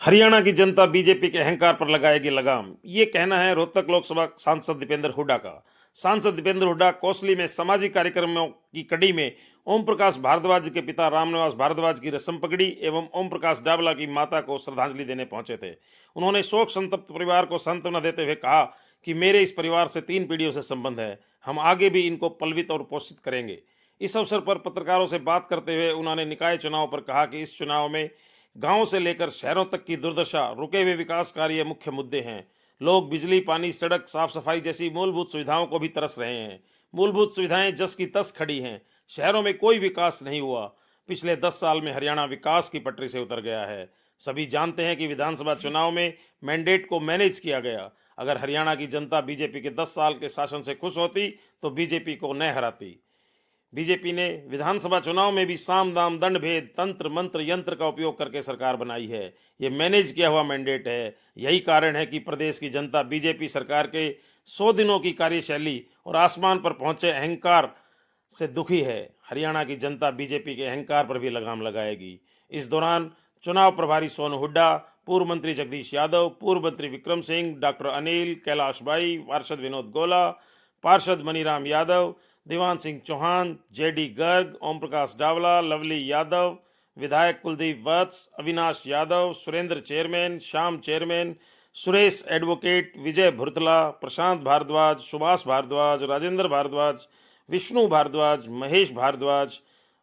हरियाणा की जनता बीजेपी के अहंकार पर लगाएगी लगाम, ये कहना है रोहतक लोकसभा सांसद दीपेंद्र हुड्डा का। सांसद दीपेंद्र हुड्डा कोसली में सामाजिक कार्यक्रमों की कड़ी में ओम प्रकाश भारद्वाज के पिता रामनिवास भारद्वाज की रस्म पकड़ी एवं ओम प्रकाश डाबला की माता को श्रद्धांजलि देने पहुंचे थे। उन्होंने शोक संतप्त परिवार को सांत्वना देते हुए कहा कि मेरे इस परिवार से 3 पीढ़ियों से संबंध है, हम आगे भी इनको पलवित और पोषित करेंगे। इस अवसर पर पत्रकारों से बात करते हुए उन्होंने निकाय चुनाव पर कहा कि इस चुनाव में गांव से लेकर शहरों तक की दुर्दशा, रुके हुए विकास कार्य मुख्य मुद्दे हैं। लोग बिजली, पानी, सड़क, साफ सफाई जैसी मूलभूत सुविधाओं को भी तरस रहे हैं। मूलभूत सुविधाएं जस की तस खड़ी हैं। शहरों में कोई विकास नहीं हुआ। पिछले 10 साल में हरियाणा विकास की पटरी से उतर गया है। सभी जानते हैं कि विधानसभा चुनाव में मैंडेट को मैनेज किया गया। अगर हरियाणा की जनता बीजेपी के 10 साल के शासन से खुश होती तो बीजेपी को न हराती। बीजेपी ने विधानसभा चुनाव में भी साम दाम दंड भेद, तंत्र मंत्र यंत्र का उपयोग करके सरकार बनाई है। ये मैनेज किया हुआ मैंडेट है। यही कारण है कि प्रदेश की जनता बीजेपी सरकार के 100 दिनों की कार्यशैली और आसमान पर पहुंचे अहंकार से दुखी है। हरियाणा की जनता बीजेपी के अहंकार पर भी लगाम लगाएगी। इस दौरान चुनाव प्रभारी सोनू हुड्डा, पूर्व मंत्री जगदीश यादव, पूर्व मंत्री विक्रम सिंह, डॉक्टर अनिल, कैलाश बाई, पार्षद विनोद गोला, पार्षद मनीराम यादव, दीवान सिंह चौहान, जेडी गर्ग, ओम प्रकाश डावला, लवली यादव, विधायक Kuldeep Vats, Avinash Yadav, Surendra chairman, Shyam chairman, Suresh advocate, Vijay Bhurtala, Prashant Bhardwaj, Subhash Bhardwaj, Rajendra Bhardwaj, Vishnu Bhardwaj, Mahesh Bhardwaj,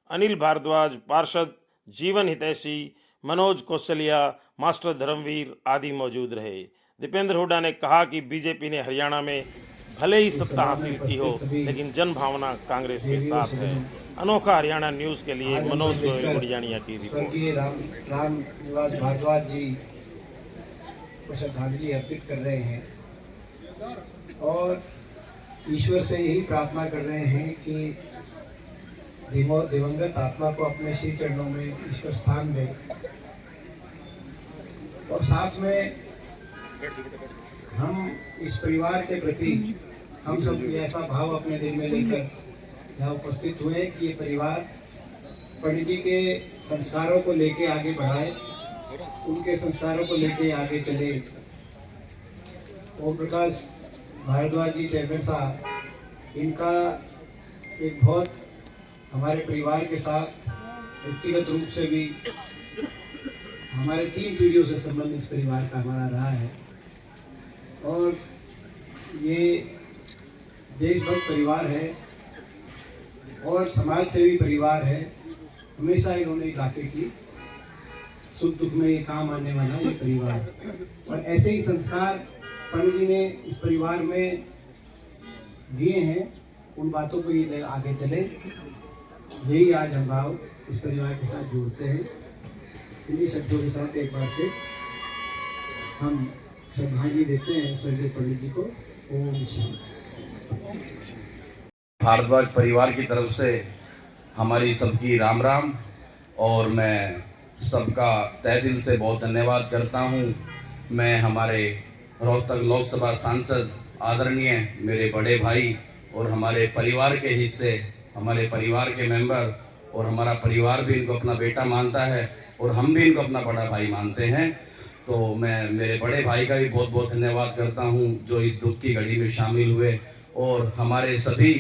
Anil Bhardwaj, पार्षद जीवन हितैषी, मनोज कौशलिया, मास्टर धर्मवीर आदि मौजूद रहे। दीपेंद्र हुड्डा ने कहा कि बीजेपी ने हरियाणा में भले ही सत्ता हासिल की हो, लेकिन जन भावना कांग्रेस के साथ है। अनोखा हरियाणा न्यूज के लिए मनोज गोयल गुड़ियानिया की रिपोर्ट। रामनिवास भारद्वाज जी को श्रद्धांजलि अर्पित कर रहे हैं और ईश्वर से यही प्रार्थना कर रहे हैं कि दिवंगत आत्मा को अपने श्री चरणों में ईश्वर स्थान दे। और साथ में हम इस परिवार के प्रति हम सब ऐसा भाव अपने दिल में लेकर यहाँ उपस्थित हुए कि ये परिवार पंडित जी के संस्कारों को लेके आगे बढ़ाए, उनके संस्कारों को लेके आगे चले। ओम प्रकाश भारद्वाज जी चेयरमैन साहब, इनका एक बहुत हमारे परिवार के साथ व्यक्तिगत रूप से भी हमारे 3 पीढ़ियों से संबंध इस परिवार का हमारा रहा है और ये देशभक्त परिवार है और समाज सेवी परिवार है। हमेशा इन्होंने इलाके की सुख दुख में ये काम आने वाला ये परिवार और ऐसे ही संस्कार पंडित जी ने इस परिवार में दिए हैं। उन बातों को ये आगे चले, यही आज हम भाव इस परिवार के साथ जोड़ते हैं। इन्हीं शब्दों के साथ एक बार से हम श्रद्धांजलि देते हैं स्वर्गीय पंडित जी को। ओम शांति। भारद्वाज परिवार की तरफ से हमारी सबकी राम राम और मैं सबका तहे दिल से बहुत धन्यवाद करता हूं। मैं हमारे रोहतक लोकसभा सांसद आदरणीय मेरे बड़े भाई और हमारे परिवार के हिस्से, हमारे परिवार के मेंबर और हमारा परिवार भी इनको अपना बेटा मानता है और हम भी इनको अपना बड़ा भाई मानते हैं। तो मैं मेरे बड़े भाई का भी बहुत बहुत धन्यवाद करता हूं जो इस दुख की घड़ी में शामिल हुए और हमारे सभी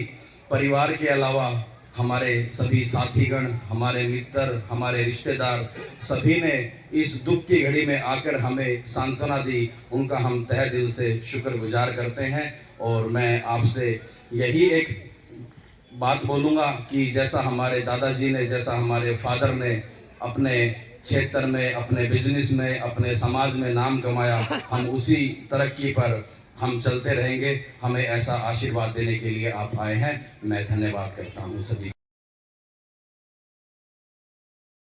परिवार के अलावा हमारे सभी साथीगण, हमारे मित्र, हमारे रिश्तेदार सभी ने इस दुख की घड़ी में आकर हमें सांत्वना दी। उनका हम तहे दिल से शुक्रगुजार करते हैं और मैं आपसे यही एक बात बोलूँगा कि जैसा हमारे दादाजी ने, जैसा हमारे फादर ने अपने क्षेत्र में, अपने बिजनेस में, अपने समाज में नाम कमाया, हम उसी तरक्की पर हम चलते रहेंगे। हमें ऐसा आशीर्वाद देने के लिए आप आए हैं। मैं धन्यवाद करता हूँ सभी।